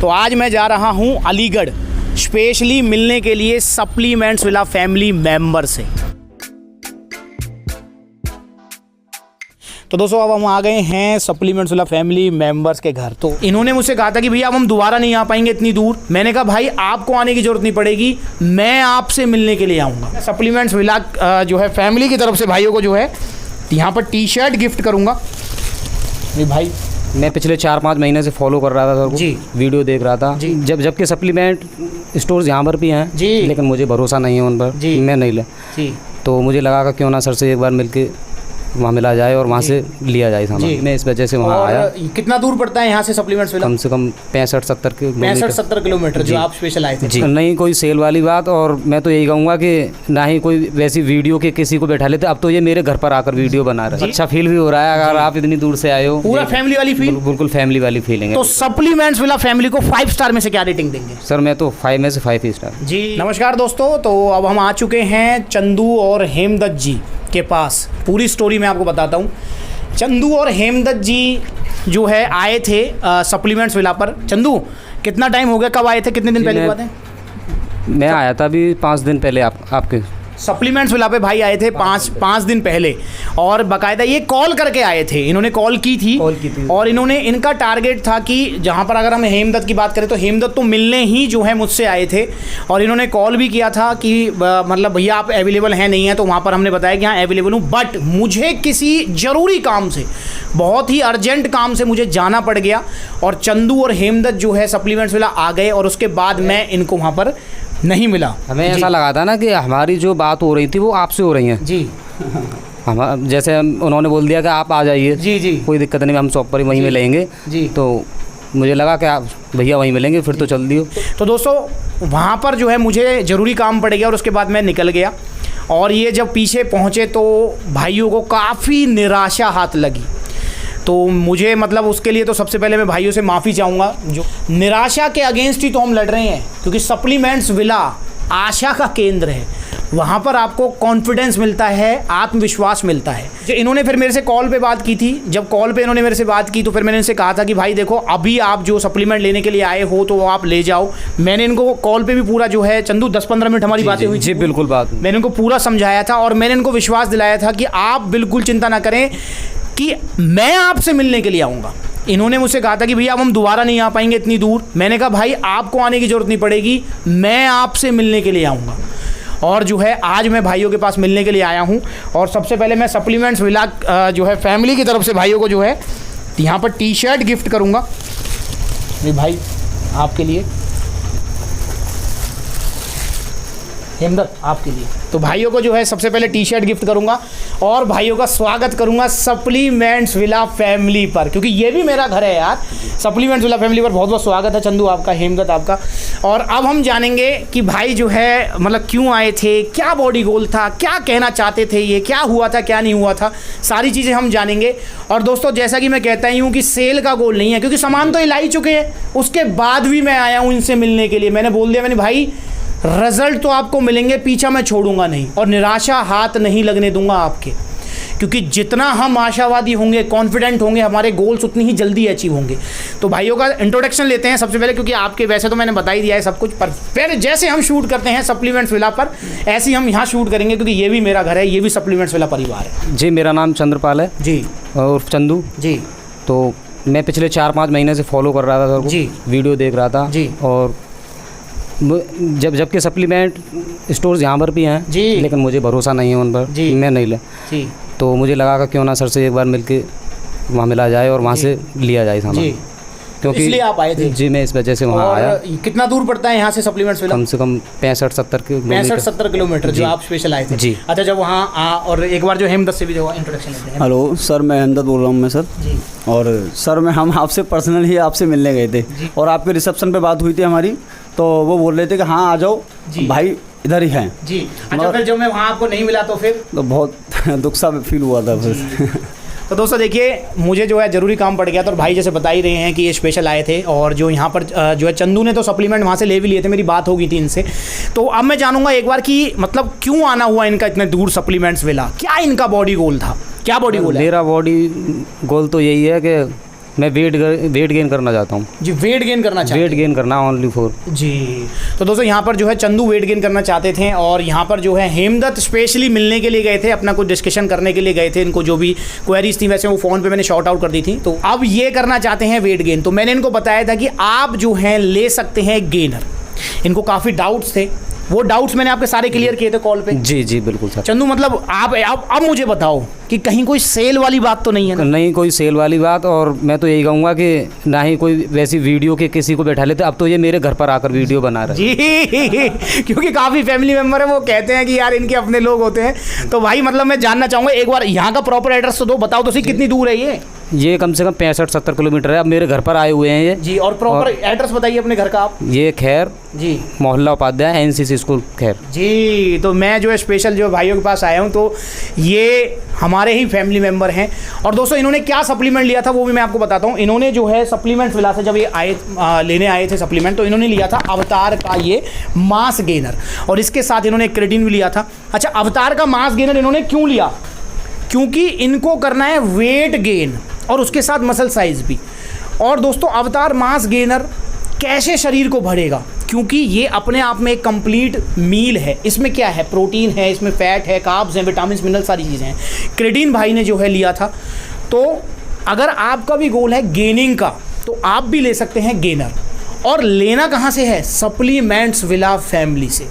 तो आज मैं जा रहा हूँ अलीगढ़ स्पेशली मिलने के लिए सप्लीमेंट्स विला फैमिली मेंबर से। तो दोस्तों अब हम आ गए हैं सप्लीमेंट्स विला फैमिली मेंबर्स के घर। तो इन्होंने मुझसे कहा था कि भैया अब हम दोबारा नहीं आ पाएंगे इतनी दूर। मैंने कहा भाई आपको आने की ज़रूरत नहीं पड़ेगी, मैं आपसे मिलने के लिए आऊँगा। सप्लीमेंट्स विला जो है फैमिली की तरफ से भाइयों को जो है यहाँ पर टी शर्ट गिफ्ट करूँगा। भाई मैं पिछले 4-5 महीने से फॉलो कर रहा था सर को, जी वीडियो देख रहा था जी। जबकि सप्लीमेंट स्टोर्स यहाँ पर भी हैं जी, लेकिन मुझे भरोसा नहीं है उन पर जी। मैं नहीं ले जी। तो मुझे लगा कि क्यों ना सर से एक बार मिलके वहाँ मिला जाए और वहाँ से लिया जाए सामान। मैं इस वजह से वहाँ आया। कितना दूर पड़ता है यहाँ से सप्लीमेंट्स विला? कम से कम 65-70 किलोमीटर जो आप स्पेशल आए थे जी। नहीं कोई सेल वाली बात, और मैं तो यही कहूँगा कि ना ही कोई वैसी वीडियो के किसी को बैठा लेते। अब तो ये मेरे घर पर आकर वीडियो बना रहे हैं। अच्छा फील भी हो रहा है अगर आप इतनी दूर से आए हो। पूरा फैमिली वाली फील, बिल्कुल फैमिली वाली फीलिंग है। तो सप्लीमेंट्स विला फैमिली को 5 स्टार में से क्या रेटिंग देंगे? सर मैं तो 5 में से 5 ही स्टार जी। नमस्कार दोस्तों, तो अब हम आ चुके हैं चंदू और हेमदत्त जी के पास। पूरी स्टोरी मैं आपको बताता हूँ। चंदू और हेमदत्त जी जो है आए थे सप्लीमेंट्स विला पर। चंदू कितना टाइम हो गया, कब आए थे, कितने दिन पहले की बात है? मैं आया था अभी 5 दिन पहले आपके सप्लीमेंट्स विला पे भाई आए थे 5 दिन पहले, और बाकायदा ये कॉल करके आए थे। इन्होंने कॉल की थी और इन्होंने इनका टारगेट था कि जहाँ पर अगर हम हेमदत्त की बात करें तो हेमदत्त तो मिलने ही जो है मुझसे आए थे, और इन्होंने कॉल भी किया था कि मतलब भैया आप अवेलेबल हैं नहीं हैं। तो वहाँ पर हमने बताया कि हाँ अवेलेबल हूँ, बट मुझे किसी ज़रूरी काम से, बहुत ही अर्जेंट काम से मुझे जाना पड़ गया। और चंदू और हेमदत्त जो है सप्लीमेंट्स विला आ गए, और उसके बाद मैं इनको वहाँ पर नहीं मिला। हमें ऐसा लगा था ना कि हमारी जो बात हो रही थी वो आपसे हो रही है जी। हम जैसे उन्होंने बोल दिया कि आप आ जाइए जी जी, कोई दिक्कत नहीं, हम शॉप पर ही वहीं मिलेंगे जी। तो मुझे लगा कि आप भैया वहीं मिलेंगे, फिर तो चल दियो। तो दोस्तों वहाँ पर जो है मुझे ज़रूरी काम पड़ गया और उसके बाद मैं निकल गया। और ये जब पीछे पहुँचे तो भाइयों को काफ़ी निराशा हाथ लगी। तो मुझे मतलब उसके लिए तो सबसे पहले मैं भाइयों से माफ़ी चाहूँगा। जो निराशा के अगेंस्ट ही तो हम लड़ रहे हैं, क्योंकि सप्लीमेंट्स विला आशा का केंद्र है। वहाँ पर आपको कॉन्फिडेंस मिलता है, आत्मविश्वास मिलता है। जो इन्होंने फिर मेरे से कॉल पे बात की थी, जब कॉल पे इन्होंने मेरे से बात की तो फिर मैंने इनसे कहा था कि भाई देखो अभी आप जो सप्लीमेंट लेने के लिए आए हो तो आप ले जाओ। मैंने इनको कॉल पे भी पूरा जो है चंदू 10-15 मिनट हमारी बातें हुई जी बिल्कुल बात मैंने इनको पूरा समझाया था, और मैंने इनको विश्वास दिलाया था कि आप बिल्कुल चिंता ना करें कि मैं आपसे मिलने के लिए आऊँगा। इन्होंने मुझसे कहा था कि भैया अब हम दोबारा नहीं आ पाएंगे इतनी दूर। मैंने कहा भाई आपको आने की ज़रूरत नहीं पड़ेगी, मैं आपसे मिलने के लिए आऊँगा। और जो है आज मैं भाइयों के पास मिलने के लिए आया हूँ। और सबसे पहले मैं सप्लीमेंट्स विला जो है फैमिली की तरफ से भाइयों को जो है यहाँ पर टी शर्ट गिफ्ट करूँगा। भाई आपके लिए, हेमदत्त आपके लिए। तो भाइयों को जो है सबसे पहले टी शर्ट गिफ्ट करूंगा और भाइयों का स्वागत करूंगा सप्लीमेंट्स विला फैमिली पर, क्योंकि ये भी मेरा घर है यार। सप्लीमेंट्स विला फैमिली पर बहुत बहुत स्वागत है चंदू आपका, हेमदत्त आपका। और अब हम जानेंगे कि भाई जो है मतलब क्यों आए थे, क्या बॉडी गोल था, क्या कहना चाहते थे, ये क्या हुआ था क्या नहीं हुआ था, सारी चीज़ें हम जानेंगे। और दोस्तों जैसा कि मैं कहता ही हूँ कि सेल का गोल नहीं है, क्योंकि सामान तो ये ला ही चुके हैं, उसके बाद भी मैं आया हूँ इनसे मिलने के लिए। मैंने बोल दिया, मैंने भाई रिजल्ट तो आपको मिलेंगे, पीछा मैं छोड़ूंगा नहीं, और निराशा हाथ नहीं लगने दूंगा आपके, क्योंकि जितना हम आशावादी होंगे, कॉन्फिडेंट होंगे, हमारे गोल्स उतनी ही जल्दी अचीव होंगे। तो भाइयों का इंट्रोडक्शन लेते हैं सबसे पहले, क्योंकि आपके वैसे तो मैंने बता ही दिया है सब कुछ, पर फिर जैसे हम शूट करते हैं सप्लीमेंट्स विला पर, ऐसे ही हम यहाँ शूट करेंगे, क्योंकि ये भी मेरा घर है, ये भी सप्लीमेंट्स विला परिवार है। जी मेरा नाम चंद्रपाल है जी, और चंदू जी। तो मैं पिछले 4-5 महीने से फॉलो कर रहा था सर को, जी, वीडियो देख रहा था जी। और जबकि सप्लीमेंट स्टोर्स यहाँ पर भी हैं जी, लेकिन मुझे भरोसा नहीं है उन पर जी। मैं नहीं ले जी। तो मुझे लगा कि क्यों ना सर से एक बार मिलके वहाँ मिला जाए और वहाँ से लिया जाए सामान, क्योंकि इसलिए आप आए थे। जी मैं इस वजह से वहाँ आया। कितना दूर पड़ता है यहाँ से सप्लीमेंट्स विला? कम से कम 65-70 किलोमीटर जो आप स्पेशल आए थे जी। अच्छा, जब वहाँ और एक बार जो हेमदत्त से भी जो इंट्रोडक्शन लेते हैं। हेलो सर, मैं हेमदत्त बोल रहा हूँ मैं सर जी। और सर हम आपसे पर्सनल ही आपसे मिलने गए थे, और आपके रिसेप्शन पे बात हुई थी हमारी, तो वो बोल रहे थे कि हाँ आ जाओ भाई, इधर ही हैं जी। अच्छा, फिर जब मैं वहाँ आपको नहीं मिला तो फिर तो बहुत दुख सा फील हुआ था फिर। तो दोस्तों देखिए, मुझे जो है ज़रूरी काम पड़ गया था, और भाई जैसे बता ही रहे हैं कि ये स्पेशल आए थे, और जो यहाँ पर जो है चंदू ने तो सप्लीमेंट वहाँ से ले भी लिए थे, मेरी बात हो गई थी इनसे। तो अब मैं जानूंगा एक बार कि मतलब क्यों आना हुआ इनका इतने दूर सप्लीमेंट्स विला, क्या इनका बॉडी गोल था, क्या बॉडी गोल है? मेरा बॉडी गोल तो यही है कि मैं वेट गेन करना चाहता हूँ जी। वेट गेन करना चाहते वेट गेन करना ओनली फॉर जी। तो दोस्तों यहाँ पर जो है चंदू वेट गेन करना चाहते थे और यहाँ पर जो है हेमदत्त स्पेशली मिलने के लिए गए थे, अपना कुछ डिस्कशन करने के लिए गए थे। इनको जो भी क्वेरीज थी वैसे वो फ़ोन पे मैंने शॉर्ट आउट कर दी थी। तो अब ये करना चाहते हैं वेट गेन। तो मैंने इनको बताया था कि आप जो हैं ले सकते हैं गेनर। इनको काफ़ी डाउट्स थे, वो डाउट्स मैंने आपके सारे क्लियर किए थे कॉल पे। जी जी बिल्कुल सर। चंदू मतलब आप अब मुझे बताओ कि कहीं कोई सेल वाली बात तो नहीं है ना? नहीं कोई सेल वाली बात, और मैं तो यही कहूँगा कि ना ही कोई वैसी वीडियो के किसी को बैठा लेते। अब तो ये मेरे घर पर आकर वीडियो बना रहे हैं जी क्योंकि काफ़ी फैमिली मेम्बर है, वो कहते हैं कि यार इनके अपने लोग होते हैं। तो भाई मतलब मैं जानना चाहूँगा एक बार यहाँ का प्रॉपर एड्रेस तो दो, बताओ तो सही कितनी दूर है ये कम से कम 65-70 किलोमीटर है। अब मेरे घर पर आए हुए हैं ये जी। और प्रॉपर एड्रेस बताइए अपने घर का आप। ये खैर जी, मोहल्ला उपाध्याय NCC स्कूल खैर जी। तो मैं जो है स्पेशल जो भाइयों के पास आया हूँ, तो ये हमारे ही फैमिली मेम्बर हैं। और दोस्तों इन्होंने क्या सप्लीमेंट लिया था वो भी मैं आपको बताता हूँ। इन्होंने जो है सप्लीमेंट विला से जब ये लेने आए थे सप्लीमेंट, तो इन्होंने लिया था अवतार का ये मास गेनर, और इसके साथ इन्होंने क्रेटिन भी लिया था। अच्छा, अवतार का मास गेनर इन्होंने क्यों लिया? क्योंकि इनको करना है वेट गेन और उसके साथ मसल साइज भी। और दोस्तों अवतार मास गेनर कैसे शरीर को भरेगा? क्योंकि ये अपने आप में एक कंप्लीट मील है। इसमें क्या है? प्रोटीन है, इसमें फैट है, कार्ब्स हैं, विटामिन मिनरल, सारी चीज़ें हैं। क्रेटिन भाई ने जो है लिया था। तो अगर आपका भी गोल है गेनिंग का तो आप भी ले सकते हैं गेनर। और लेना कहाँ से है? सप्लीमेंट्स विला फैमिली से।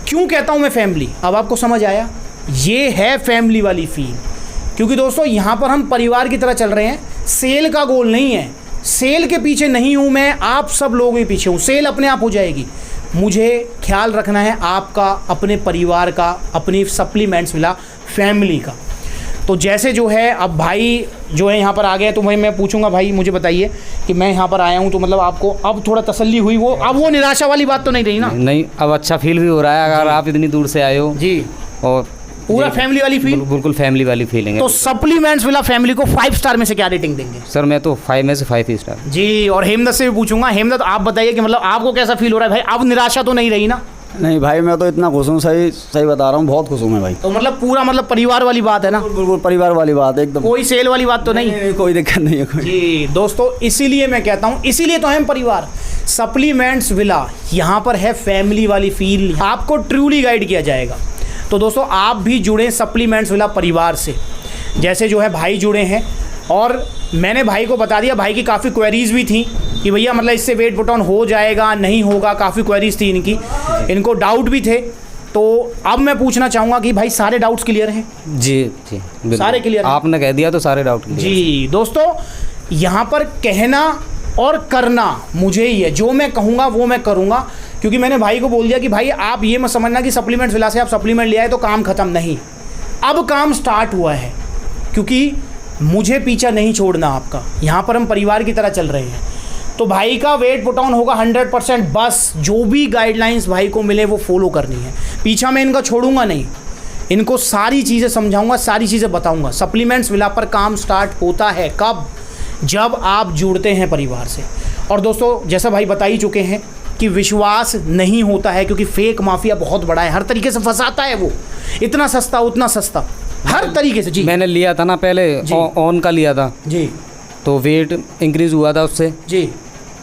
क्यों कहता हूँ मैं फैमिली? अब आपको समझ आया, ये है फैमिली वाली फील। क्योंकि दोस्तों यहाँ पर हम परिवार की तरह चल रहे हैं, सेल का गोल नहीं है। सेल के पीछे नहीं हूँ मैं, आप सब लोगों के पीछे हूँ। सेल अपने आप हो जाएगी। मुझे ख्याल रखना है आपका, अपने परिवार का, अपनी सप्लीमेंट्स विला फैमिली का। तो जैसे जो है अब भाई जो है यहाँ पर आ गए, तो वही मैं पूछूंगा भाई मुझे बताइए कि मैं यहाँ पर आया हूँ तो मतलब आपको अब थोड़ा तसल्ली हुई, वो अब वो निराशा वाली बात तो नहीं रही ना? नहीं, अब अच्छा फील भी हो रहा है अगर आप इतनी दूर से आए हो जी। और पूरा फैमिली वाली फील, बिल्कुल फैमिली वाली फीलिंग है। तो सप्लीमेंट्स विला फैमिली को 5 स्टार में से क्या रेटिंग देंगे? सर मैं तो 5 में से 5 स्टार जी। और हेमदत्त से भी पूछूंगा। हेमदत्त आप बताइए कि मतलब आपको कैसा फील हो रहा है भाई? अब निराशा तो नहीं रही ना? नहीं भाई, मैं तो इतना खुश हूँ, सही बता रहा हूँ, बहुत खुश हूँ मैं भाई। तो मतलब पूरा मतलब परिवार वाली बात है ना? बिल्कुल परिवार वाली बात है एकदम। कोई सेल वाली बात तो नहीं? कोई दिक्कत नहीं है कोई। जी दोस्तों, इसीलिए मैं कहता हूँ, इसीलिए तो हम परिवार सप्लीमेंट्स विला यहाँ पर है फैमिली वाली फील, आपको ट्रूली गाइड किया जाएगा। तो दोस्तों आप भी जुड़े सप्लीमेंट्स विला परिवार से, जैसे जो है भाई जुड़े हैं। और मैंने भाई को बता दिया, भाई की काफ़ी क्वेरीज़ भी थी कि भैया मतलब इससे वेट पुट ऑन हो जाएगा नहीं होगा, काफ़ी क्वेरीज़ थी इनकी, इनको डाउट भी थे। तो अब मैं पूछना चाहूँगा कि भाई सारे डाउट्स क्लियर हैं? जी जी सारे क्लियर हैं? आपने कह दिया तो सारे डाउट क्लियर। जी दोस्तों, यहाँ पर कहना और करना मुझे ही है, जो मैं कहूँगा वो मैं करूँगा। क्योंकि मैंने भाई को बोल दिया कि भाई आप ये मत समझना कि सप्लीमेंट्स विला से आप सप्लीमेंट ले आए तो काम ख़त्म, नहीं, अब काम स्टार्ट हुआ है। क्योंकि मुझे पीछा नहीं छोड़ना आपका, यहाँ पर हम परिवार की तरह चल रहे हैं। तो भाई का वेट पुट ऑन होगा 100%। बस जो भी गाइडलाइंस भाई को मिले वो फॉलो करनी है, पीछा मैं इनका छोड़ूंगा नहीं। इनको सारी चीज़ें समझाऊंगा, सारी चीज़ें बताऊंगा। सप्लीमेंट्स विला पर काम स्टार्ट होता है कब? जब आप जुड़ते हैं परिवार से। और दोस्तों जैसा भाई बता ही चुके हैं कि विश्वास नहीं होता है, क्योंकि फेक माफिया बहुत बड़ा है, हर तरीके से फंसाता है वो, इतना सस्ता उतना सस्ता, हर तरीके से। जी मैंने लिया था ना पहले, ऑन का लिया था जी, तो वेट इंक्रीज़ हुआ था उससे जी,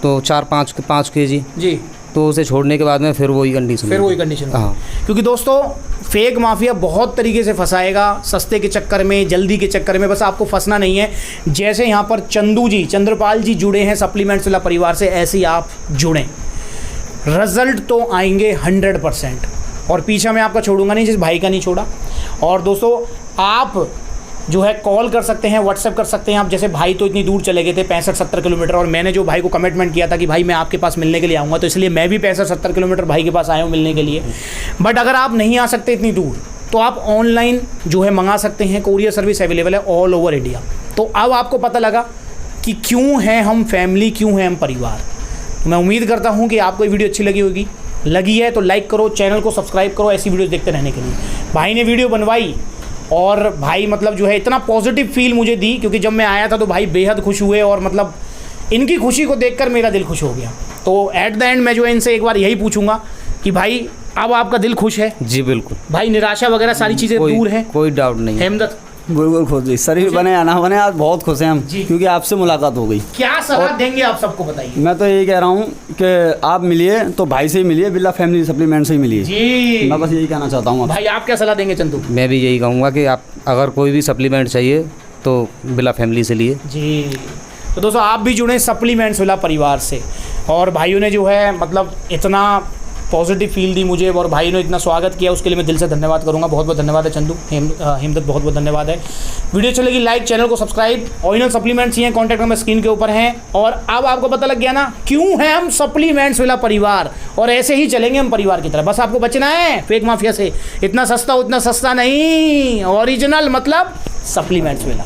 तो 4-5 kg जी। तो उसे छोड़ने के बाद में फिर वही कंडीशन। हाँ, क्योंकि दोस्तों फेक माफिया बहुत तरीके से फंसाएगा, सस्ते के चक्कर में, जल्दी के चक्कर में। बस आपको फंसना नहीं है। जैसे यहाँ पर चंद्रपाल जी जुड़े हैं सप्लीमेंट्स विला परिवार से, ऐसे ही आप जुड़ें, रिजल्ट तो आएंगे 100%। और पीछा मैं आपका छोड़ूंगा नहीं, जिस भाई का नहीं छोड़ा। और दोस्तों आप जो है कॉल कर सकते हैं, व्हाट्सएप कर सकते हैं आप। जैसे भाई तो इतनी दूर चले गए थे 65-70 किलोमीटर, और मैंने जो भाई को कमिटमेंट किया था कि भाई मैं आपके पास मिलने के लिए आऊँगा, तो इसलिए मैं भी 65-70 किलोमीटर भाई के पास आया हूँ मिलने के लिए। बट अगर आप नहीं आ सकते इतनी दूर, तो आप ऑनलाइन जो है मंगा सकते हैं, कोरियर सर्विस अवेलेबल है ऑल ओवर इंडिया। तो अब आपको पता लगा कि क्यों हैं हम फैमिली, क्यों हैं हम परिवार। तो मैं उम्मीद करता हूँ कि आपको ये वीडियो अच्छी लगी होगी। लगी है तो लाइक करो, चैनल को सब्सक्राइब करो ऐसी वीडियोस देखते रहने के लिए। भाई ने वीडियो बनवाई और भाई मतलब जो है इतना पॉजिटिव फील मुझे दी, क्योंकि जब मैं आया था तो भाई बेहद खुश हुए, और मतलब इनकी खुशी को देखकर मेरा दिल खुश हो गया। तो एट द एंड मैं जो है इनसे एक बार यही पूछूंगा कि भाई अब आपका दिल खुश है? जी बिल्कुल भाई, निराशा वगैरह सारी चीज़ें दूर है? कोई डाउट नहीं। हेमदत्त बिल्कुल खुश जी, शरीर बने या ना बने, आज बहुत खुश हैं हम जी। क्योंकि आपसे मुलाकात हो गई। क्या सलाह देंगे आप सबको, बताइए। मैं तो यही कह रहा हूँ कि आप मिलिए तो भाई से ही मिलिए, बिरला फैमिली सप्लीमेंट से ही मिलिए। जी मैं बस यही कहना चाहता हूँ। भाई आप क्या सलाह देंगे चंदू? मैं भी यही कहूँगा कि आप अगर कोई भी सप्लीमेंट चाहिए तो बिरला फैमिली से लिए। जी तो दोस्तों आप भी जुड़े सप्लीमेंट्स विला परिवार से, और भाइयों ने जो है मतलब इतना पॉजिटिव फील दी मुझे, और भाई ने इतना स्वागत किया, उसके लिए मैं दिल से धन्यवाद करूंगा। बहुत बहुत धन्यवाद है चंदू, हिमदत्त बहुत बहुत धन्यवाद है। वीडियो चलेगी लाइक, चैनल को सब्सक्राइब। ओरिजिनल सप्लीमेंट्स हैं, कॉन्टैक्ट नंबर स्क्रीन के ऊपर हैं। और अब आपको पता लग गया ना क्यों है हम सप्लीमेंट्स विला परिवार, और ऐसे ही चलेंगे हम परिवार की तरह। बस आपको बचना है फेक माफिया से। इतना सस्ता उतना सस्ता नहीं, ओरिजिनल मतलब सप्लीमेंट्स विला।